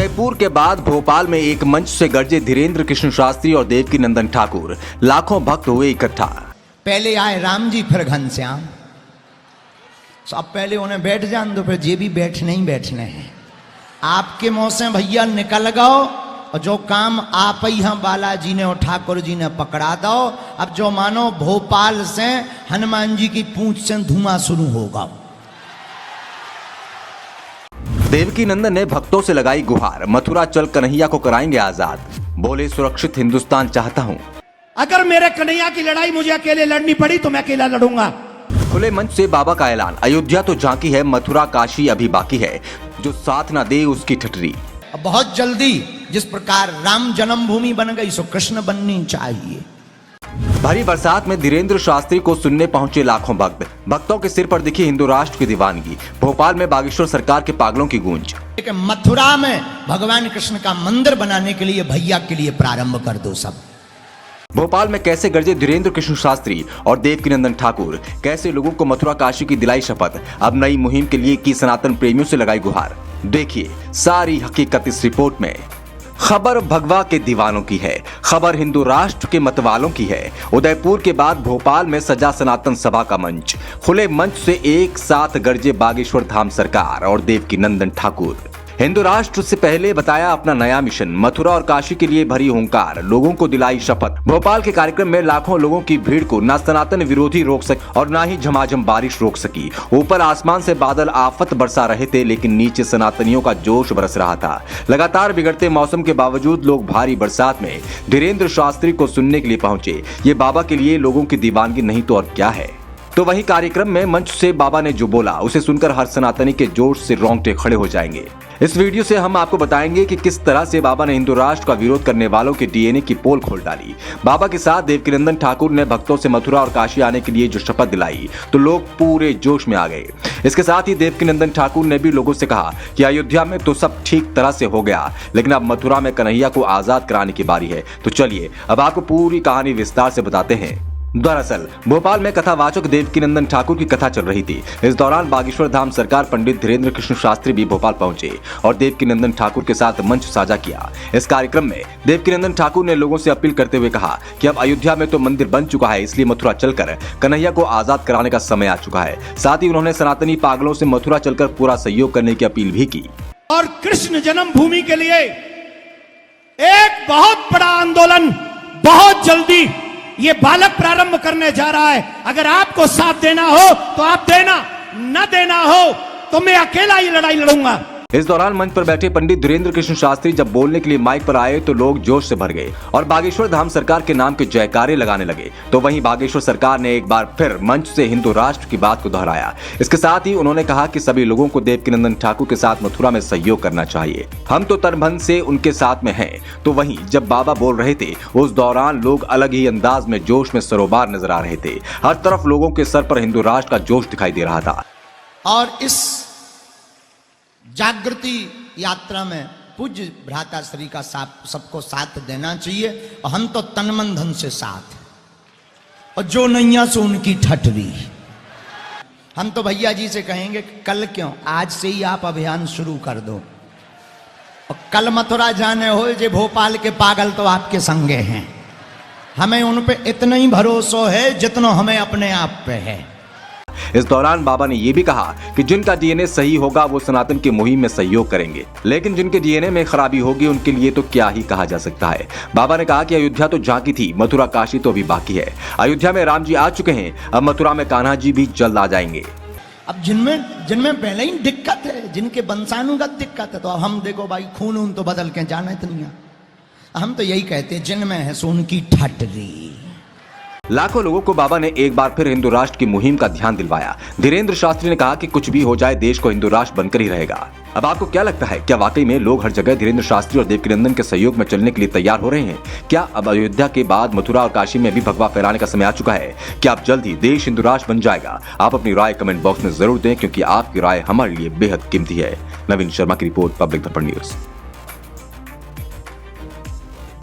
उदयपुर के बाद भोपाल में एक मंच से गरजे धीरेन्द्र कृष्ण शास्त्री और देवकीनंदन ठाकुर। लाखों भक्त हुए इकट्ठा। पहले आए राम जी फिर घनश्याम। सब पहले उन्हें बैठ जान दो, फिर ये भी बैठने ही बैठने हैं। आपके मुंह से भैया निकल गओ और जो काम आप ही हम बालाजी ने और ठाकुर जी ने पकड़ा दो। अब जो मानो भोपाल से हनुमान जी की पूंछ से धुआं शुरू होगा। देवकीनंदन ने भक्तों से लगाई गुहार, मथुरा चल कन्हैया को कराएंगे आजाद। बोले सुरक्षित हिंदुस्तान चाहता हूँ। अगर मेरे कन्हैया की लड़ाई मुझे अकेले लड़नी पड़ी तो मैं अकेला लड़ूंगा। खुले मंच से बाबा का ऐलान, अयोध्या तो झांकी है, मथुरा काशी अभी बाकी है, जो साथ ना दे उसकी ठटरी। बहुत जल्दी जिस प्रकार राम जन्मभूमि बन गई सो कृष्ण बननी चाहिए। भारी बरसात में धीरेन्द्र शास्त्री को सुनने पहुंचे लाखों भक्त। भक्तों के सिर पर दिखी हिंदू राष्ट्र की दीवानगी। भोपाल में बागेश्वर सरकार के पागलों की गूंज। मथुरा में भगवान कृष्ण का मंदिर बनाने के लिए भैया के लिए प्रारंभ कर दो सब। भोपाल में कैसे गरजे धीरेन्द्र कृष्ण शास्त्री और देवकीनंदन ठाकुर, कैसे लोगों को मथुरा काशी की दिलाई शपथ। अब नई मुहिम के लिए की सनातन प्रेमियों से लगाई गुहार। देखिए सारी हकीकत इस रिपोर्ट में। खबर भगवा के दीवानों की है, खबर हिंदू राष्ट्र के मतवालों की है। उदयपुर के बाद भोपाल में सजा सनातन सभा का मंच। खुले मंच से एक साथ गरजे बागेश्वर धाम सरकार और देवकीनंदन ठाकुर। हिंदू राष्ट्र से पहले बताया अपना नया मिशन, मथुरा और काशी के लिए भरी हुंकार, लोगों को दिलाई शपथ। भोपाल के कार्यक्रम में लाखों लोगों की भीड़ को ना सनातन विरोधी रोक सके और ना ही झमाझम बारिश रोक सकी। ऊपर आसमान से बादल आफत बरसा रहे थे, लेकिन नीचे सनातनियों का जोश बरस रहा था। लगातार बिगड़ते मौसम के बावजूद लोग भारी बरसात में धीरेन्द्र शास्त्री को सुनने के लिए पहुंचे। ये बाबा के लिए लोगों की दीवानगी नहीं तो और क्या है। तो वही कार्यक्रम में मंच से बाबा ने जो बोला उसे सुनकर हर सनातनी के जोश से रोंगटे खड़े हो जाएंगे। इस वीडियो से हम आपको बताएंगे कि किस तरह से बाबा ने हिंदू राष्ट्र का विरोध करने वालों के डीएनए की पोल खोल डाली। बाबा के साथ देवकीनंदन ठाकुर ने भक्तों से मथुरा और काशी आने के लिए जो शपथ दिलाई तो लोग पूरे जोश में आ गए। इसके साथ ही देवकीनंदन ठाकुर ने भी लोगों से कहा कि अयोध्या में तो सब ठीक तरह से हो गया, लेकिन अब मथुरा में कन्हैया को आजाद कराने की बारी है। तो चलिए अब आपको पूरी कहानी विस्तार से बताते हैं। दरअसल भोपाल में कथावाचक देवकीनंदन ठाकुर की कथा चल रही थी। इस दौरान बागेश्वर धाम सरकार पंडित धीरेन्द्र कृष्ण शास्त्री भी भोपाल पहुंचे और देवकीनंदन ठाकुर के साथ मंच साझा किया। इस कार्यक्रम में देवकीनंदन ठाकुर ने लोगों से अपील करते हुए कहा कि अब अयोध्या में तो मंदिर बन चुका है, इसलिए मथुरा चलकर कन्हैया को आजाद कराने का समय आ चुका है। साथ ही उन्होंने सनातनी पागलों से मथुरा चलकर पूरा सहयोग करने की अपील भी की। और कृष्ण जन्मभूमि के लिए एक बहुत बड़ा आंदोलन बहुत जल्दी ये बालक प्रारंभ करने जा रहा है। अगर आपको साथ देना हो तो आप देना, न देना हो तो मैं अकेला ही लड़ाई लड़ूंगा। इस दौरान मंच पर बैठे पंडित धीरेन्द्र कृष्ण शास्त्री जब बोलने के लिए माइक पर आए तो लोग जोश से भर गए और बागेश्वर धाम सरकार के नाम के जयकारे लगाने लगे। तो वहीं बागेश्वर सरकार ने एक बार फिर मंच से हिंदू राष्ट्र की बात को दोहराया। इसके साथ ही उन्होंने कहा कि सभी लोगों को देवकीनंदन ठाकुर के साथ मथुरा में सहयोग करना चाहिए। हम तो तन से उनके साथ में हैं। तो वहीं जब बाबा बोल रहे थे उस दौरान लोग अलग ही अंदाज में जोश में सरोबार नजर आ रहे थे। हर तरफ लोगों के सर पर हिंदू राष्ट्र का जोश दिखाई दे रहा था। और इस जागृति यात्रा में पूज्य भ्राता श्री का सबको साथ देना चाहिए। और हम तो तन मन धन से साथ, और जो नैया सो उनकी ठठरी। हम तो भैया जी से कहेंगे कल क्यों, आज से ही आप अभियान शुरू कर दो। और कल मथुरा जाने हो जे भोपाल के पागल तो आपके संगे हैं। हमें उन पे इतना ही भरोसा है जितना हमें अपने आप पे है। इस दौरान बाबा ने यह भी कहा कि जिनका डीएनए सही होगा वो सनातन की मुहिम में सहयोग करेंगे, लेकिन जिनके डीएनए में खराबी होगी उनके लिए तो क्या ही कहा जा सकता है। बाबा ने कहा कि अयोध्या तो झांकी थी, मथुरा काशी तो अभी बाकी है। अयोध्या में राम जी आ चुके हैं, अब मथुरा में कान्हा जी भी जल्द आ जाएंगे। अब जिनमें पहले ही दिक्कत है, जिनके वंशानुगत दिक्कत है, तो अब हम देखो भाई खून तो बदल के जाना इतनी। हम तो यही कहते हैं जिनमें है सो उनकी ठठरी। लाखों लोगों को बाबा ने एक बार फिर हिंदू राष्ट्र की मुहिम का ध्यान दिलवाया। धीरेन्द्र शास्त्री ने कहा कि कुछ भी हो जाए देश को हिंदू राष्ट्र बनकर ही रहेगा। अब आपको क्या लगता है, क्या वाकई में लोग हर जगह धीरेन्द्र शास्त्री और देवकीनंदन के सहयोग में चलने के लिए तैयार हो रहे हैं? क्या अब अयोध्या के बाद मथुरा और काशी में भी भगवा फहराने का समय आ चुका है? क्या अब जल्द ही देश हिंदू राष्ट्र बन जाएगा? आप अपनी राय कमेंट बॉक्स में जरूर दें, क्योंकि आपकी राय हमारे लिए बेहद कीमती है। नवीन शर्मा की रिपोर्ट, पब्लिक दर्पण न्यूज।